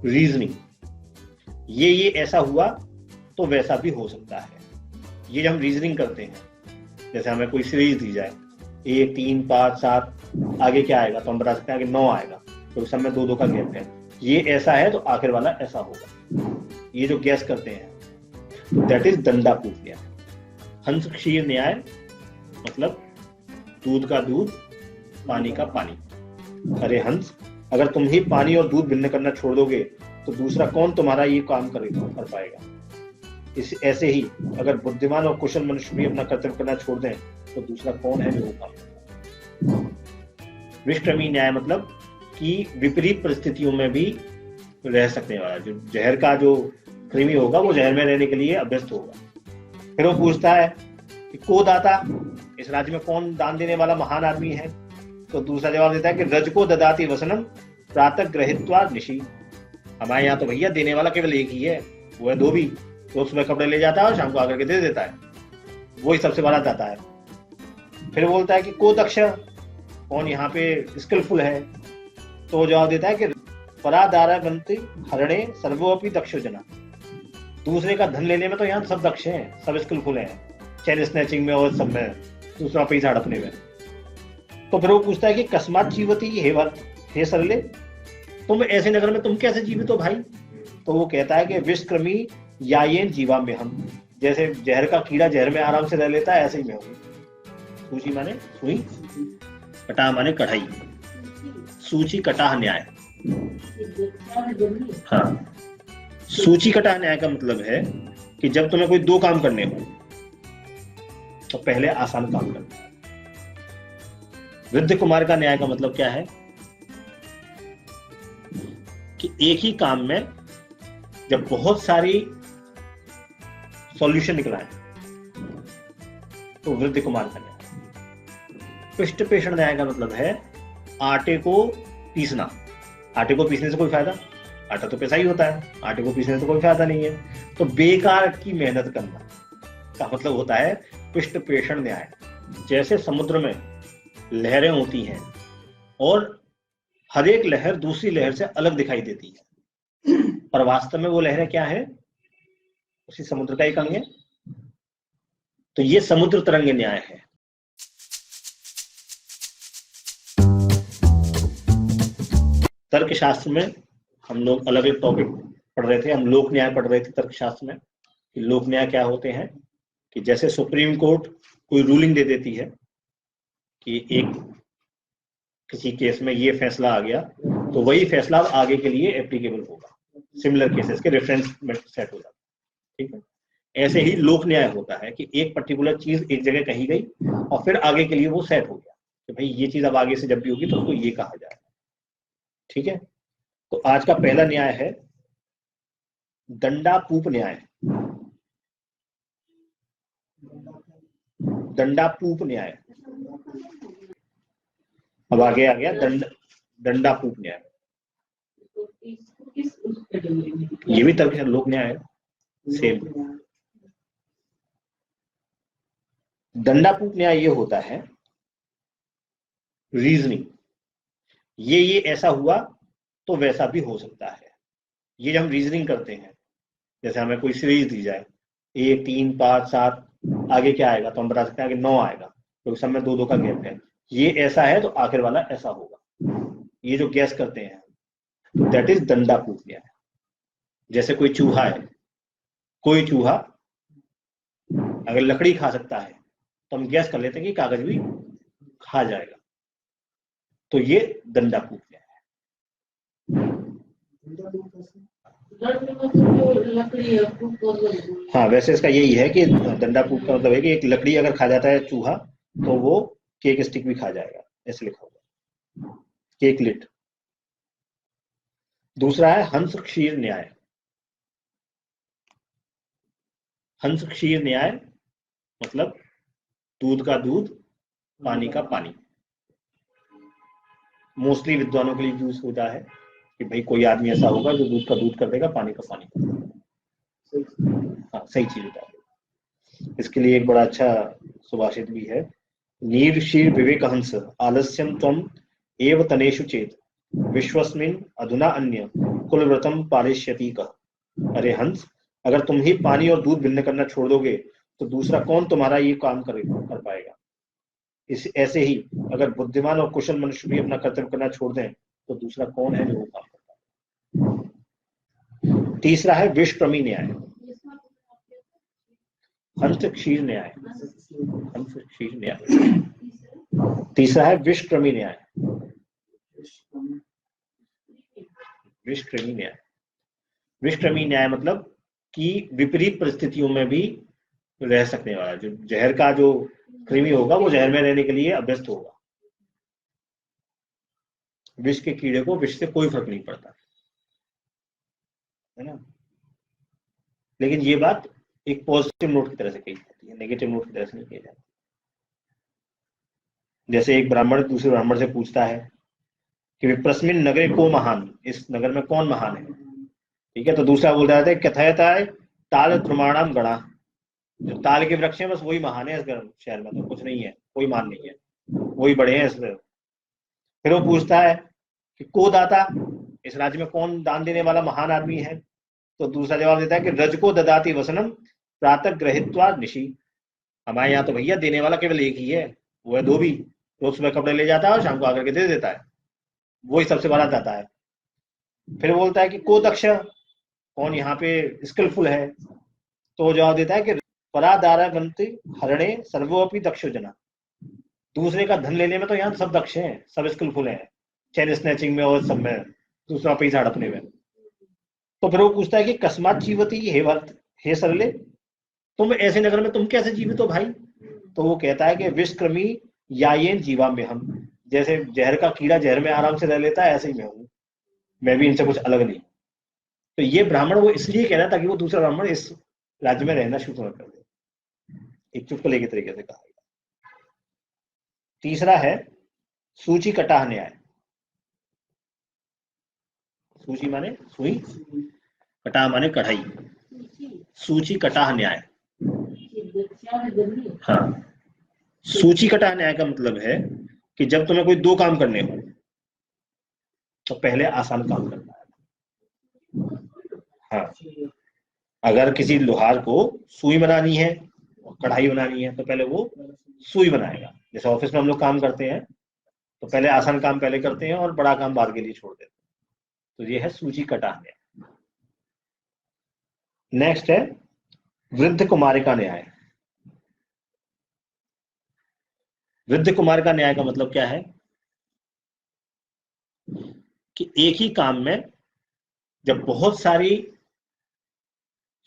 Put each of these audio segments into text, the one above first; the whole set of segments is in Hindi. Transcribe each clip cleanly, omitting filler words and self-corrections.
रीजनिंग, ये ऐसा हुआ तो वैसा भी हो सकता है। ये जब हम रीजनिंग करते हैं, जैसे हमें कोई सीरीज दी जाए 1 3 5 7, आगे क्या आएगा तो हम बता सकते हैं आगे 9 आएगा, तो सब में 2 का गैप है। ये ऐसा है तो आखिर वाला ऐसा होगा। ये जो गैस करते हैं दैट इज दंडा प्रूफ न्याय। हंस क्षीर न्याय मतलब दूध का दूध पानी का पानी। अरे हंस, अगर तुम ही पानी और दूध भिन्न करना छोड़ दोगे तो दूसरा कौन तुम्हारा ये काम कर पाएगा। इस ऐसे ही अगर बुद्धिमान और कुशल मनुष्य भी अपना कर्तव्य करना छोड़ दें तो दूसरा कौन है जो काम करेगा। विषक्रमी न्याय मतलब कि विपरीत परिस्थितियों में भी रह सकने वाला, जो जहर का जो कृमि होगा वो जहर में रहने के लिए अभ्यस्त होगा। फिर वो पूछता है कि को दाता, इस राज्य में कौन दान देने वाला महान आदमी है, तो दूसरा जवाब देता है कि रज को ददाति वसनम प्रातः ग्रहित्वा निशि। हमारे यहाँ तो भैया देने वाला केवल एक ही है, वो है धोबी, रोज सुबह कपड़े ले जाता है और शाम को आकर के दे देता है, वही सबसे बड़ा दाता है। फिर बोलता है कि को दक्ष, कौन यहाँ पे स्किलफुल है, तो जवाब देता है कि परादारवंती हरणे सर्वोपि दक्षो जना। दूसरे का धन लेने में तो यहाँ सब दक्ष हैं, सब स्किलफुल हैं, चैन स्नैचिंग में और सब में, दूसरा पैसा हड़पने में। तो फिर वो पूछता है कि कस्मात जीवती हे सरले, तुम ऐसे नगर में तुम कैसे जीवित हो भाई। तो वो कहता है कि विषक्रमी यायेन जीवा में हम, जैसे जहर का कीड़ा जहर में आराम से रह लेता है ऐसे ही मैं हूँ। सूची माने सुई, कटाह माने कढ़ाई, सूची कटाह न्याय। हाँ, सूची कटाह न्याय का मतलब है कि जब तुम्हें कोई 2 काम करने हो तो पहले आसान काम करना है। वृद्ध कुमार का न्याय का मतलब क्या है कि एक ही काम में जब बहुत सारी सॉल्यूशन निकला है तो वृद्ध कुमार का न्याय। पृष्ठ पेषण न्याय का मतलब है आटे को पीसना। आटे को पीसने से कोई फायदा, आटा तो पैसा ही होता है, आटे को पीसने से कोई फायदा नहीं है। तो बेकार की मेहनत करना का मतलब होता है पृष्ठ पेषण न्याय। जैसे समुद्र में लहरें होती हैं और हर एक लहर दूसरी लहर से अलग दिखाई देती है, पर वास्तव में वो लहरें क्या है, उसी समुद्र का एक अंग है। तो ये समुद्र तरंग न्याय है। तर्कशास्त्र में हम लोग अलग अलग टॉपिक पढ़ रहे थे, हम लोक न्याय पढ़ रहे थे तर्कशास्त्र में कि लोक न्याय क्या होते हैं। कि जैसे सुप्रीम कोर्ट कोई रूलिंग दे देती है कि एक किसी केस में ये फैसला आ गया तो वही फैसला आगे के लिए एप्लीकेबल होगा, सिमिलर केसेस के रेफरेंस में सेट हो जाता है। ठीक है, ऐसे ही लोक न्याय होता है कि एक पर्टिकुलर चीज एक जगह कही गई और फिर आगे के लिए वो सेट हो गया कि भाई ये चीज अब आगे से जब भी होगी तो उसको ये कहा जाएगा। ठीक है, तो आज का पहला न्याय है दंडापूप न्याय। दंडापूप न्याय, अब आगे आ गया दंडापूप न्याय। ये भी तर्क लोक न्याय है, सेम। दंडापूप न्याय ये होता है रीजनिंग, ये ऐसा हुआ तो वैसा भी हो सकता है। ये जब हम रीजनिंग करते हैं, जैसे हमें कोई सीरीज दी जाए 1 3 5 7, आगे क्या आएगा तो हम बता सकते हैं आगे 9 आएगा, तो सब में 2 का गैप है। ये ऐसा है तो आखिर वाला ऐसा होगा। ये जो गैस करते हैं दैट इज दंडापूप न्याय। जैसे कोई चूहा है, कोई चूहा अगर लकड़ी खा सकता है तो हम गैस कर लेते हैं कि कागज भी खा जाएगा, तो ये दंडापूप न्याय है। हाँ, वैसे इसका यही है कि दंडापूप का मतलब है कि एक लकड़ी अगर खा जाता है चूहा तो वो केक स्टिक भी खा जाएगा, ऐसे लिखा हुआ केक लिट। दूसरा है हंस क्षीर न्याय। हंस क्षीर न्याय मतलब दूध का दूध पानी का पानी। मोस्टली विद्वानों के लिए यूज होता है कि भाई कोई आदमी ऐसा होगा जो दूध का दूध कर देगा, पानी का पानी कर देगा। हाँ, सही चीज होता है। इसके लिए एक बड़ा अच्छा सुभाषित भी है, नीर शीर विवेक हंस आलस्यम त्वम एव तनेषु चेत विश्वस्मिन अधुना अन्य कुलव्रतम पारिष्यति कः। अरे हंस, अगर तुम ही पानी और दूध भिन्न करना छोड़ दोगे तो दूसरा कौन तुम्हारा ये काम कर पाएगा। इस ऐसे ही अगर बुद्धिमान और कुशल मनुष्य भी अपना कर्तव्य करना छोड़ दें तो दूसरा कौन है जो वो काम करता है। तीसरा है विषक्रमी न्याय। हंस क्षीर न्याय, हंस क्षीर न्याय। तीसरा है विषक्रमी न्याय। विषक्रमी न्याय, विषक्रमी न्याय मतलब कि विपरीत परिस्थितियों में भी रह सकने वाला, जो जहर का जो कृमि होगा वो जहर में रहने के लिए अभ्यस्त होगा। विष के कीड़े को विष से कोई फर्क नहीं पड़ता है ना। लेकिन ये बात एक पॉजिटिव नोट की तरह से कही जाती है, नेगेटिव नोट की तरह से नहीं कही जाती। जैसे एक ब्राह्मण दूसरे ब्राह्मण से पूछता है कि विप्रस्मिन नगरे को महान, इस नगर में कौन महान है। ठीक है, तो दूसरा बोल रहा है कथयता है ताल ध्रुमाणाम गणा, जो ताल के वृक्ष हैं बस वही महान है इस शहर में, तो कुछ नहीं है, कोई मान नहीं है, वही बड़े हैं इसमें। फिर वो पूछता है कि को दाता, इस राज्य में कौन दान देने वाला महान आदमी है। तो दूसरा जवाब देता है कि रज को ददाती वसनम प्रातः ग्रहित्वा निशी, हमारे यहाँ तो भैया देने वाला केवल एक ही है, वो है धोबी, रोज सुबह कपड़े ले जाता है और शाम को आकर के दे देता है, वही सबसे बड़ा दाता है। फिर बोलता है कि को दक्ष, कौन यहाँ पे स्किलफुल है। तो जवाब देता है कि परादारगंति हरणे सर्वोपि दक्षो जना, दूसरे का धन लेने में तो यहाँ सब दक्ष हैं, सब स्किलफुल हैं, चेन स्नैचिंग में और सब में, दूसरा पैसा हड़पने में। तो फिर वो पूछता है कि कस्मात जीवती हे भक्त, हे सरले, तुम ऐसे नगर में तुम कैसे जीवित हो भाई। तो वो कहता है कि विषक्रमी यायेन जीवा में हम, जैसे जहर का कीड़ा जहर में आराम से रह लेता है ऐसे ही मैं हूँ, मैं भी इनसे कुछ अलग नहीं। तो ये ब्राह्मण वो इसलिए कह रहा ताकि वो दूसरा ब्राह्मण इस राज्य में रहना शुरू कर दे, एक चुटकुले के तरीके से कहा। तीसरा है सूची कटाह न्याय। सूची माने सुई, कटाह माने कढ़ाई, सूची कटाह न्याय। हाँ, सूची कटाह न्याय का मतलब है कि जब तुम्हें कोई दो काम करने हो तो पहले आसान काम करना है। हाँ, अगर किसी लोहार को सुई बनानी है और कढ़ाई बनानी है तो पहले वो सुई बनाएगा। जैसे ऑफिस में हम लोग काम करते हैं तो पहले आसान काम पहले करते हैं और बड़ा काम बाद के लिए छोड़ देते हैं। तो ये है सूची कटाह न्याय। नेक्स्ट है वृद्ध कुमारिका न्याय। वृद्ध कुमारिका न्याय का मतलब क्या है कि एक ही काम में जब बहुत सारी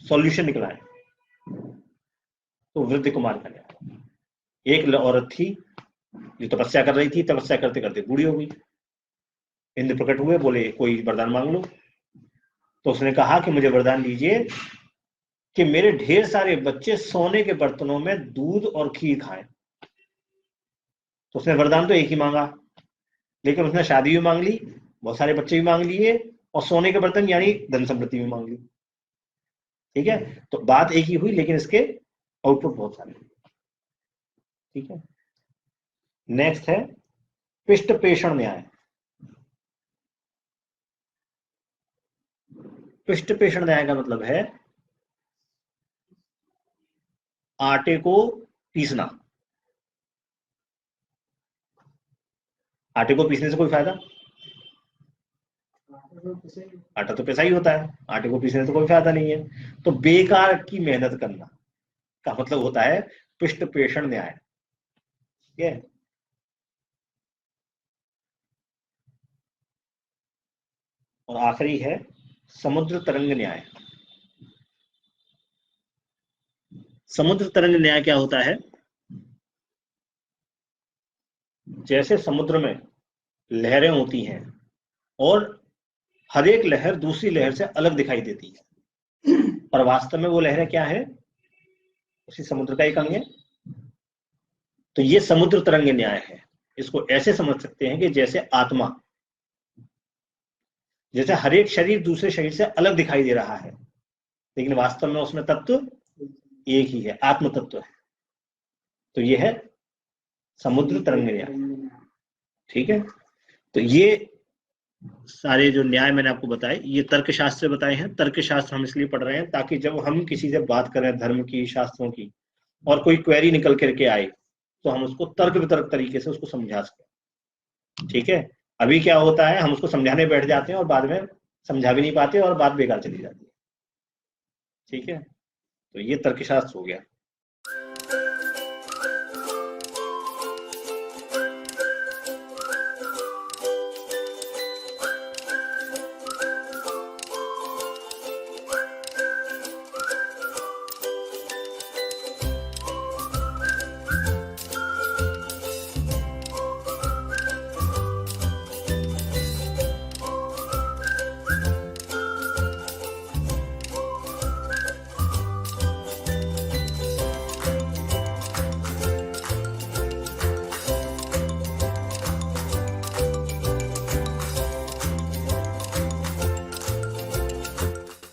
सॉल्यूशन निकला है तो वृद्ध कुमारिका न्याय। एक औरत थी जो तपस्या कर रही थी, तपस्या करते करते बूढ़ी हो गई। इंद्र प्रकट हुए, बोले कोई वरदान मांग लो। तो उसने कहा कि मुझे वरदान दीजिए कि मेरे ढेर सारे बच्चे सोने के बर्तनों में दूध और खीर खाएं। तो उसने वरदान तो एक ही मांगा, लेकिन उसने शादी भी मांग ली, बहुत सारे बच्चे भी मांग लिए और सोने के बर्तन यानी धन समृद्धि भी मांग ली। ठीक है, तो बात एक ही हुई लेकिन इसके आउटपुट बहुत सारे। ठीक है, नेक्स्ट है पिष्ट पेषण न्याय। पिष्ट पेषण न्याय का मतलब है आटे को पीसना। आटे को पीसने से कोई फायदा, आटा तो पैसा ही होता है, आटे को पीसने से कोई फायदा नहीं है। तो बेकार की मेहनत करना का मतलब होता है पिष्ट पेषण न्याय। ठीक है, और आखिरी है समुद्र तरंग न्याय। समुद्र तरंग न्याय क्या होता है, जैसे समुद्र में लहरें होती हैं और हर एक लहर दूसरी लहर से अलग दिखाई देती है, पर वास्तव में वो लहरें क्या है, उसी समुद्र का एक अंग है। तो ये समुद्र तरंग न्याय है। इसको ऐसे समझ सकते हैं कि जैसे आत्मा, जैसे हर एक शरीर दूसरे शरीर से अलग दिखाई दे रहा है लेकिन वास्तव में उसमें तत्व एक ही है, आत्म तत्व है। तो ये है समुद्र तरंग न्याय। ठीक है, तो ये सारे जो न्याय मैंने आपको बताए ये तर्कशास्त्र से बताए हैं। तर्कशास्त्र हम इसलिए पढ़ रहे हैं ताकि जब हम किसी से बात करें धर्म की, शास्त्रों की, और कोई क्वेरी निकल करके आए तो हम उसको तर्क वितर्क तरीके से उसको समझा सकें। ठीक है, अभी क्या होता है, हम उसको समझाने बैठ जाते हैं और बाद में समझा भी नहीं पाते और बात बेकार चली जाती है। ठीक है, तो ये तर्कशास्त्र हो गया।